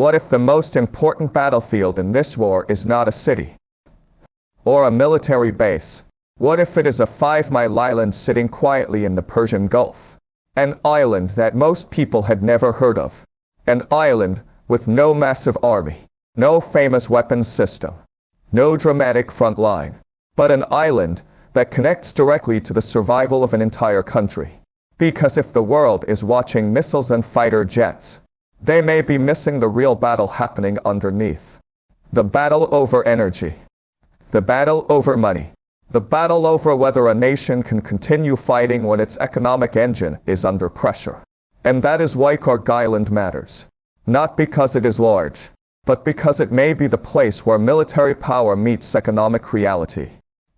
What if the most important battlefield in this war is not a city or a military base? What if it is a 5-mile island sitting quietly in the Persian Gulf? An island that most people had never heard of. An island with no massive army, no famous weapons system, no dramatic front line, but an island that connects directly to the survival of an entire country. Because if the world is watching missiles and fighter jets, they may be missing the real battle happening underneath. The battle over energy. The battle over money. The battle over whether a nation can continue fighting when its economic engine is under pressure. And that is why KHARG Island matters. Not because it is large, but because it may be the place where military power meets economic reality.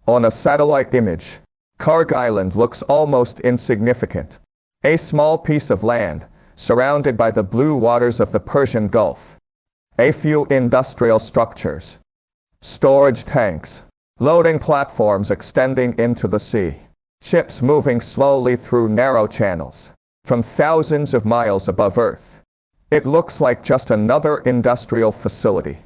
On a satellite image, KHARG Island looks almost insignificant. A small piece of land, surrounded by the blue waters of the Persian Gulf. A few industrial structures. Storage tanks. Loading platforms extending into the sea. Ships moving slowly through narrow channels. From thousands of miles above Earth. It looks like just another industrial facility.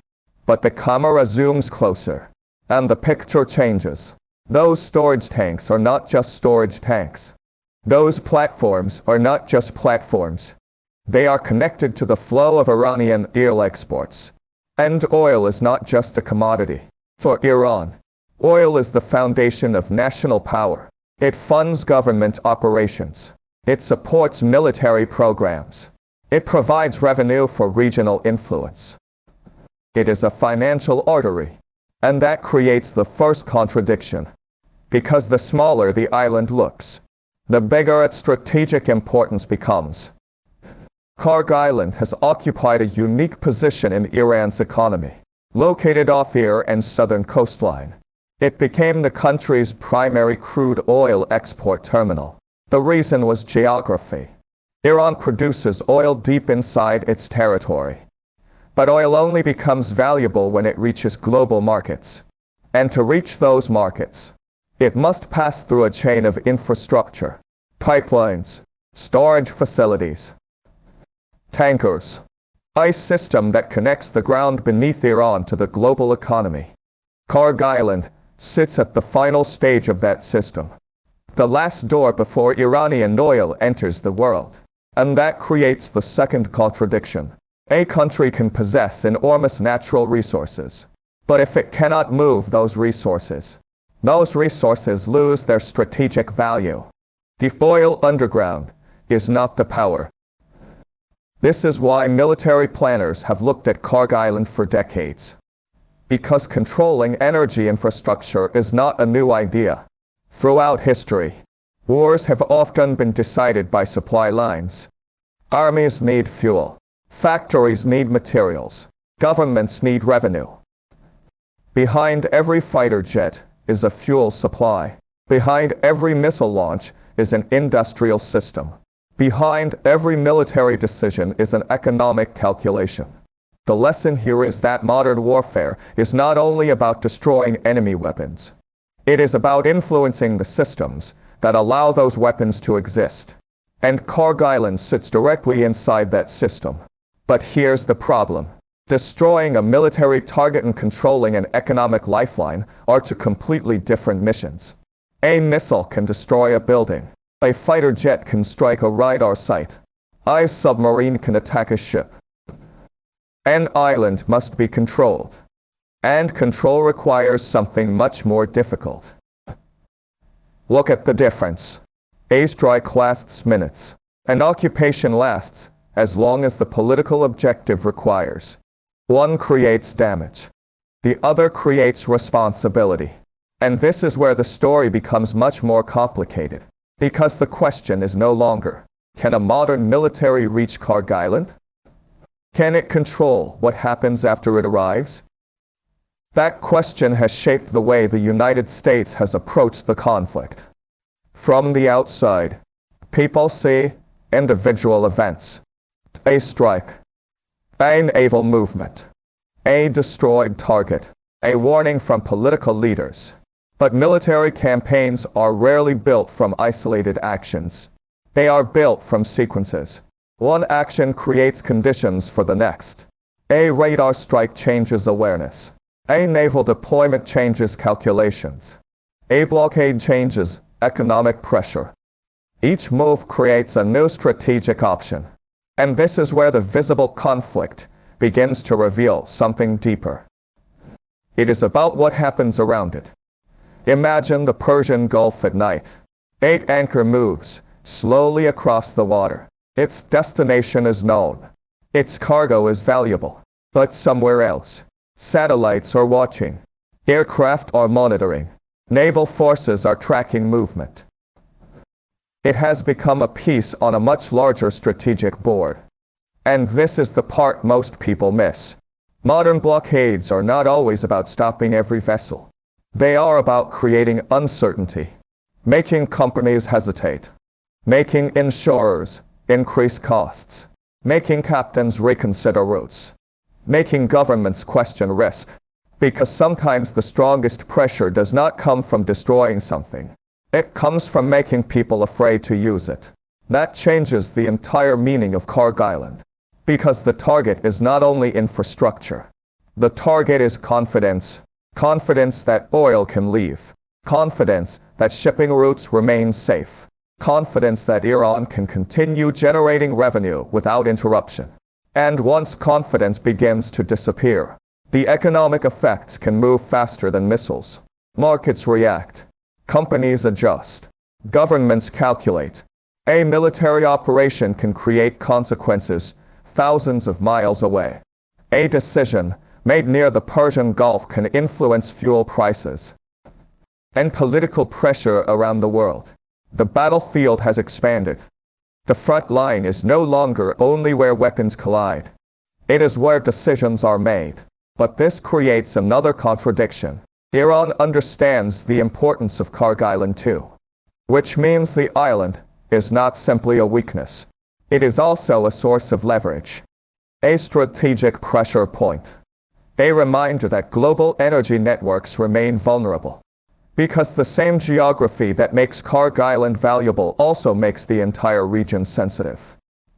But the camera zooms closer. And the picture changes. Those storage tanks are not just storage tanks. Those platforms are not just platforms. They are connected to the flow of Iranian oil exports. And oil is not just a commodity. For Iran, oil is the foundation of national power. It funds government operations. It supports military programs. It provides revenue for regional influence. It is a financial artery. And that creates the first contradiction. Because the smaller the island looks, the bigger its strategic importance becomes. KHARG Island has occupied a unique position in Iran's economy. Located off Iran's southern coastline, it became the country's primary crude oil export terminal. The reason was geography. Iran produces oil deep inside its territory. But oil only becomes valuable when it reaches global markets. And to reach those markets, it must pass through a chain of infrastructure, pipelines, storage facilities, tankers, a system that connects the ground beneath Iran to the global economy. KHARG Island sits at the final stage of that system. The last door before Iranian oil enters the world. And that creates the second contradiction. A country can possess enormous natural resources. But if it cannot move those resources lose their strategic value. The oil underground is not the power. This is why military planners have looked at KHARG Island for decades. Because controlling energy infrastructure is not a new idea. Throughout history, wars have often been decided by supply lines. Armies need fuel. Factories need materials. Governments need revenue. Behind every fighter jet is a fuel supply. Behind every missile launch is an industrial system. Behind every military decision is an economic calculation. The lesson here is that modern warfare is not only about destroying enemy weapons. It is about influencing the systems that allow those weapons to exist. And KHARG Island sits directly inside that system. But here's the problem. Destroying a military target and controlling an economic lifeline are two completely different missions. A missile can destroy a building. A fighter jet can strike a radar site. A submarine can attack a ship. An island must be controlled. And control requires something much more difficult. Look at the difference. A strike lasts minutes. An occupation lasts as long as the political objective requires. One creates damage. The other creates responsibility. And this is where the story becomes much more complicated. Because the question is no longer, can a modern military reach KHARG Island? Can it control what happens after it arrives? That question has shaped the way the United States has approached the conflict. From the outside, people see individual events. A strike. A naval movement. A destroyed target. A warning from political leaders. But military campaigns are rarely built from isolated actions. They are built from sequences. One action creates conditions for the next. A radar strike changes awareness. A naval deployment changes calculations. A blockade changes economic pressure. Each move creates a new strategic option. And this is where the visible conflict begins to reveal something deeper. It is about what happens around it. Imagine the Persian Gulf at night. 8 anchor moves slowly across the water. Its destination is known. Its cargo is valuable. But somewhere else, satellites are watching. Aircraft are monitoring. Naval forces are tracking movement. It has become a piece on a much larger strategic board. And this is the part most people miss. Modern blockades are not always about stopping every vessel. They are about creating uncertainty, making companies hesitate, making insurers increase costs, making captains reconsider routes, making governments question risk. Because sometimes the strongest pressure does not come from destroying something. It comes from making people afraid to use it. That changes the entire meaning of KHARG Island. Because the target is not only infrastructure. The target is confidence. Confidence that oil can leave. Confidence that shipping routes remain safe. Confidence that Iran can continue generating revenue without interruption. And once confidence begins to disappear, the economic effects can move faster than missiles. Markets react. Companies adjust. Governments calculate. A military operation can create consequences thousands of miles away. A decision made near the Persian Gulf can influence fuel prices and political pressure around the world. The battlefield has expanded. The front line is no longer only where weapons collide. It is where decisions are made. But this creates another contradiction. Iran understands the importance of KHARG Island too. Which means the island is not simply a weakness. It is also a source of leverage. A strategic pressure point. A reminder that global energy networks remain vulnerable. Because the same geography that makes KHARG Island valuable also makes the entire region sensitive.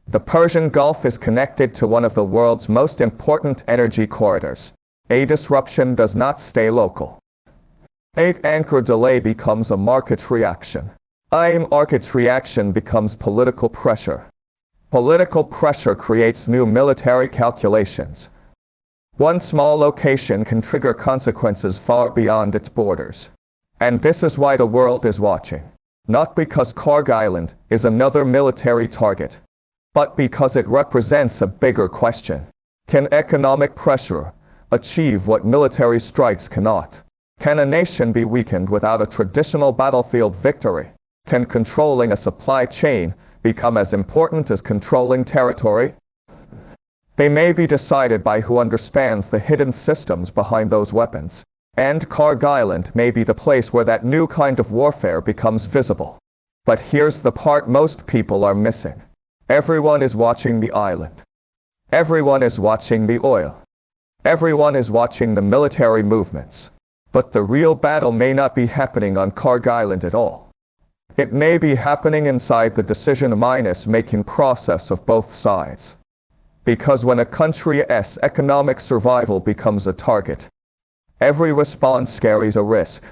The Persian Gulf is connected to one of the world's most important energy corridors. A disruption does not stay local. A anchor delay becomes a market reaction. A market reaction becomes political pressure. Political pressure creates new military calculations. One small location can trigger consequences far beyond its borders. And this is why the world is watching. Not because KHARG Island is another military target, but because it represents a bigger question. Can economic pressure achieve what military strikes cannot? Can a nation be weakened without a traditional battlefield victory? Can controlling a supply chain become as important as controlling territory? They may be decided by who understands the hidden systems behind those weapons. And KHARG Island may be the place where that new kind of warfare becomes visible. But here's the part most people are missing. Everyone is watching the island. Everyone is watching the oil. Everyone is watching the military movements. But the real battle may not be happening on KHARG Island at all. It may be happening inside the decision-making process of both sides. Because when a country's economic survival becomes a target, every response carries a risk.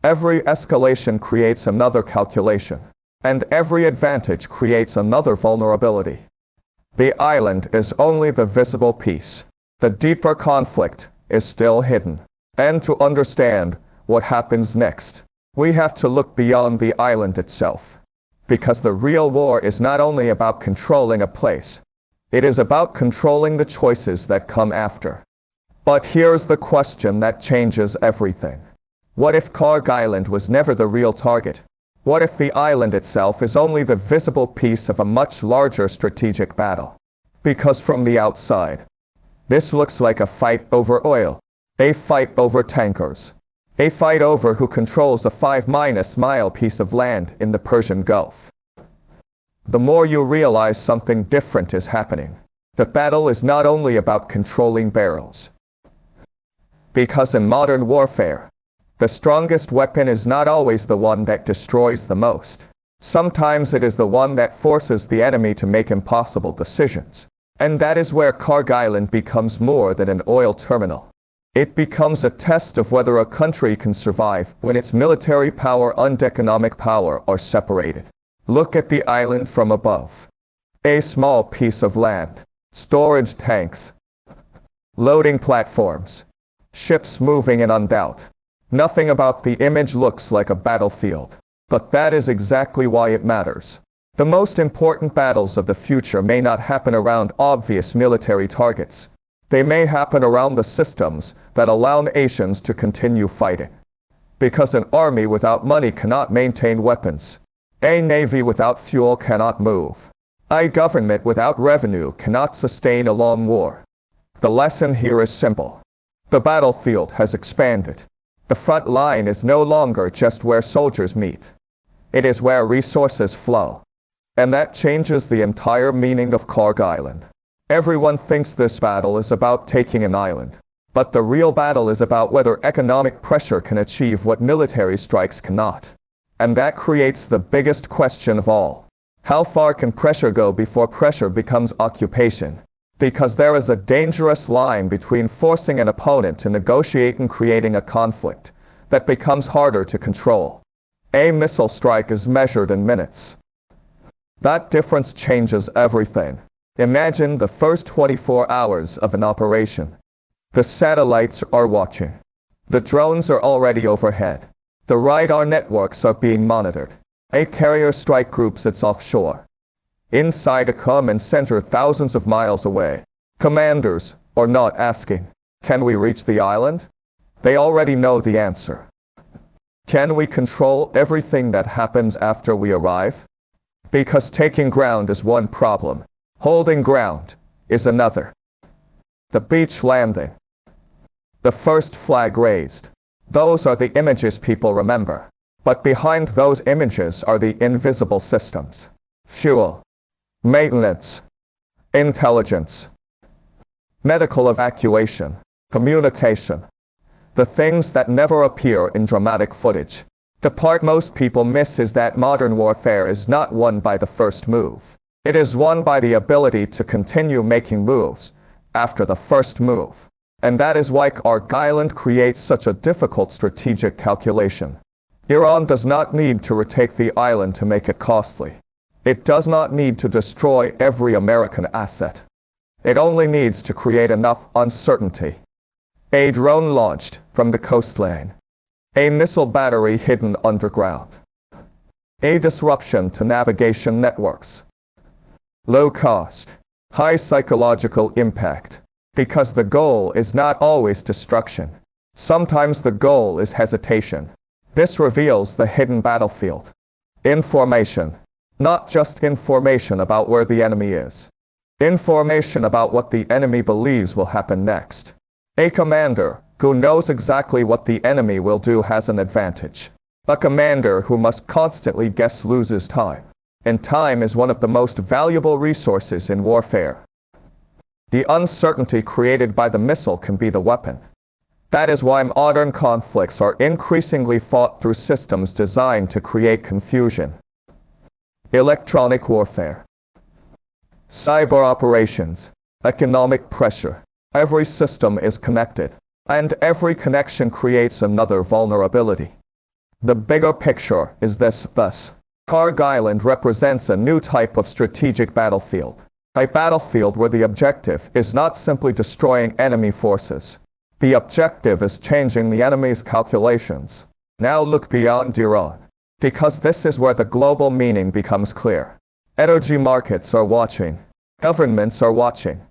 Every escalation creates another calculation. And every advantage creates another vulnerability. The island is only the visible piece. The deeper conflict is still hidden. And to understand what happens next, we have to look beyond the island itself. Because the real war is not only about controlling a place, it is about controlling the choices that come after. But here's the question that changes everything. What if KHARG Island was never the real target? What if the island itself is only the visible piece of a much larger strategic battle? Because from the outside, this looks like a fight over oil, a fight over tankers, a fight over who controls a 5-mile piece of land in the Persian Gulf. The more you realize something different is happening. The battle is not only about controlling barrels. Because in modern warfare, the strongest weapon is not always the one that destroys the most. Sometimes it is the one that forces the enemy to make impossible decisions. And that is where KHARG Island becomes more than an oil terminal. It becomes a test of whether a country can survive when its military power and economic power are separated. Look at the island from above. A small piece of land, storage tanks, loading platforms, ships moving in and out. Nothing about the image looks like a battlefield. But that is exactly why it matters. The most important battles of the future may not happen around obvious military targets. They may happen around the systems that allow nations to continue fighting. Because an army without money cannot maintain weapons. A navy without fuel cannot move. A government without revenue cannot sustain a long war. The lesson here is simple. The battlefield has expanded. The front line is no longer just where soldiers meet. It is where resources flow. And that changes the entire meaning of KHARG Island. Everyone thinks this battle is about taking an island. But the real battle is about whether economic pressure can achieve what military strikes cannot. And that creates the biggest question of all. How far can pressure go before pressure becomes occupation? Because there is a dangerous line between forcing an opponent to negotiate and creating a conflict that becomes harder to control. A missile strike is measured in minutes. That difference changes everything. Imagine the first 24 hours of an operation. The satellites are watching. The drones are already overhead. The radar networks are being monitored. A carrier strike group sits offshore. Inside a command center thousands of miles away. Commanders are not asking, can we reach the island? They already know the answer. Can we control everything that happens after we arrive? Because taking ground is one problem. Holding ground is another. The beach landing. The first flag raised. Those are the images people remember. But behind those images are the invisible systems. Fuel. Maintenance. Intelligence. Medical evacuation. Communication. The things that never appear in dramatic footage. The part most people miss is that modern warfare is not won by the first move. It is won by the ability to continue making moves after the first move. And that is why KHARG Island creates such a difficult strategic calculation. Iran does not need to retake the island to make it costly. It does not need to destroy every American asset. It only needs to create enough uncertainty. A drone launched from the coastline. A missile battery hidden underground. A disruption to navigation networks. Low cost, high psychological impact. Because the goal is not always destruction. Sometimes the goal is hesitation. This reveals the hidden battlefield. Information. Not just information about where the enemy is. Information about what the enemy believes will happen next. A commander who knows exactly what the enemy will do has an advantage. A commander who must constantly guess loses time. And time is one of the most valuable resources in warfare. The uncertainty created by the missile can be the weapon. That is why modern conflicts are increasingly fought through systems designed to create confusion. Electronic warfare. Cyber operations. Economic pressure. Every system is connected. And every connection creates another vulnerability. The bigger picture is this thus. KHARG Island represents a new type of strategic battlefield. A battlefield where the objective is not simply destroying enemy forces. The objective is changing the enemy's calculations. Now look beyond Iran. Because this is where the global meaning becomes clear. Energy markets are watching. Governments are watching.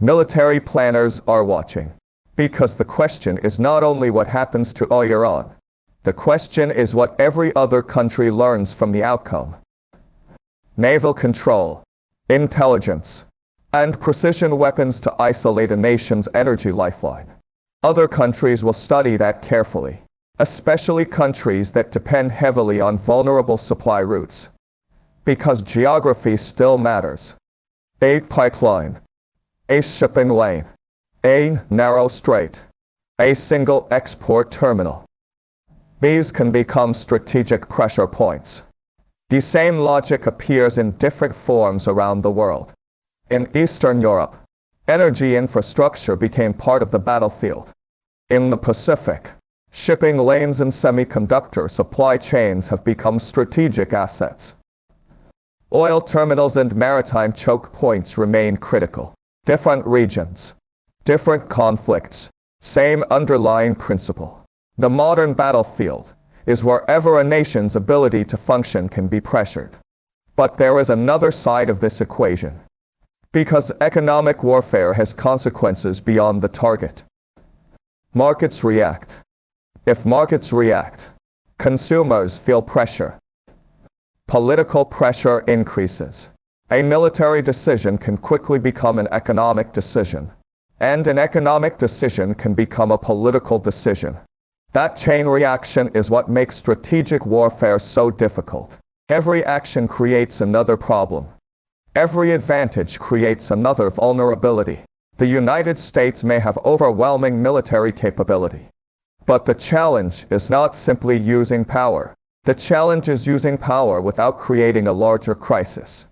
Military planners are watching. Because the question is not only what happens to Iran. The question is what every other country learns from the outcome. Naval control, intelligence, and precision weapons to isolate a nation's energy lifeline. Other countries will study that carefully, especially countries that depend heavily on vulnerable supply routes. Because geography still matters. A pipeline, a shipping lane, a narrow strait, a single export terminal. These can become strategic pressure points. The same logic appears in different forms around the world. In Eastern Europe, energy infrastructure became part of the battlefield. In the Pacific, shipping lanes and semiconductor supply chains have become strategic assets. Oil terminals and maritime choke points remain critical. Different regions, different conflicts, same underlying principle. The modern battlefield is wherever a nation's ability to function can be pressured. But there is another side of this equation. Because economic warfare has consequences beyond the target. Markets react. If markets react, consumers feel pressure. Political pressure increases. A military decision can quickly become an economic decision. And an economic decision can become a political decision. That chain reaction is what makes strategic warfare so difficult. Every action creates another problem. Every advantage creates another vulnerability. The United States may have overwhelming military capability. But the challenge is not simply using power. The challenge is using power without creating a larger crisis.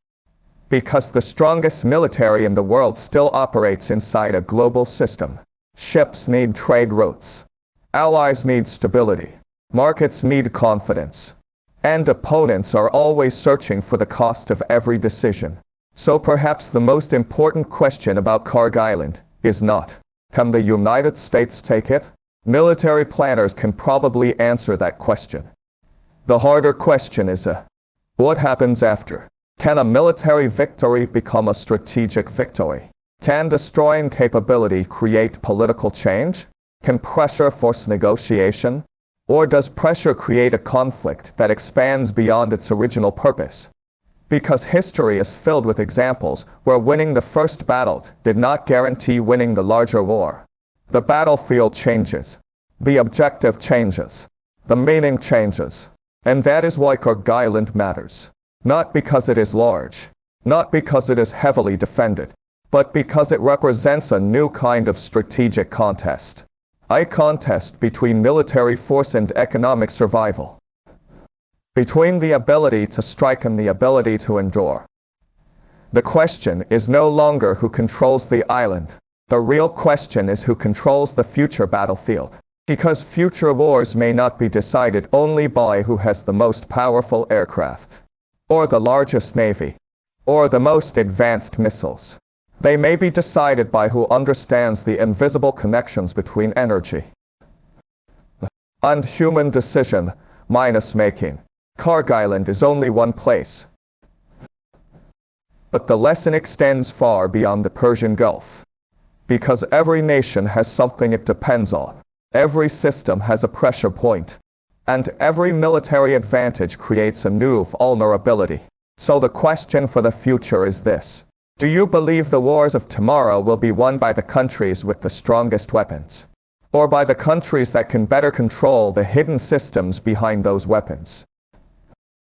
Because the strongest military in the world still operates inside a global system. Ships need trade routes. Allies need stability. Markets need confidence. And opponents are always searching for the cost of every decision. So perhaps the most important question about KHARG Island is not, can the United States take it? Military planners can probably answer that question. The harder question is what happens after? Can a military victory become a strategic victory? Can destroying capability create political change? Can pressure force negotiation? Or does pressure create a conflict that expands beyond its original purpose? Because history is filled with examples where winning the first battle did not guarantee winning the larger war. The battlefield changes. The objective changes. The meaning changes. And that is why KHARG Island matters. Not because it is large. Not because it is heavily defended. But because it represents a new kind of strategic contest. A contest between military force and economic survival. Between the ability to strike and the ability to endure. The question is no longer who controls the island. The real question is who controls the future battlefield. Because future wars may not be decided only by who has the most powerful aircraft, or the largest navy, or the most advanced missiles. They may be decided by who understands the invisible connections between energy and human decision minus making. KHARG Island is only one place. But the lesson extends far beyond the Persian Gulf. Because every nation has something it depends on. Every system has a pressure point. And every military advantage creates a new vulnerability. So the question for the future is this. Do you believe the wars of tomorrow will be won by the countries with the strongest weapons? Or by the countries that can better control the hidden systems behind those weapons?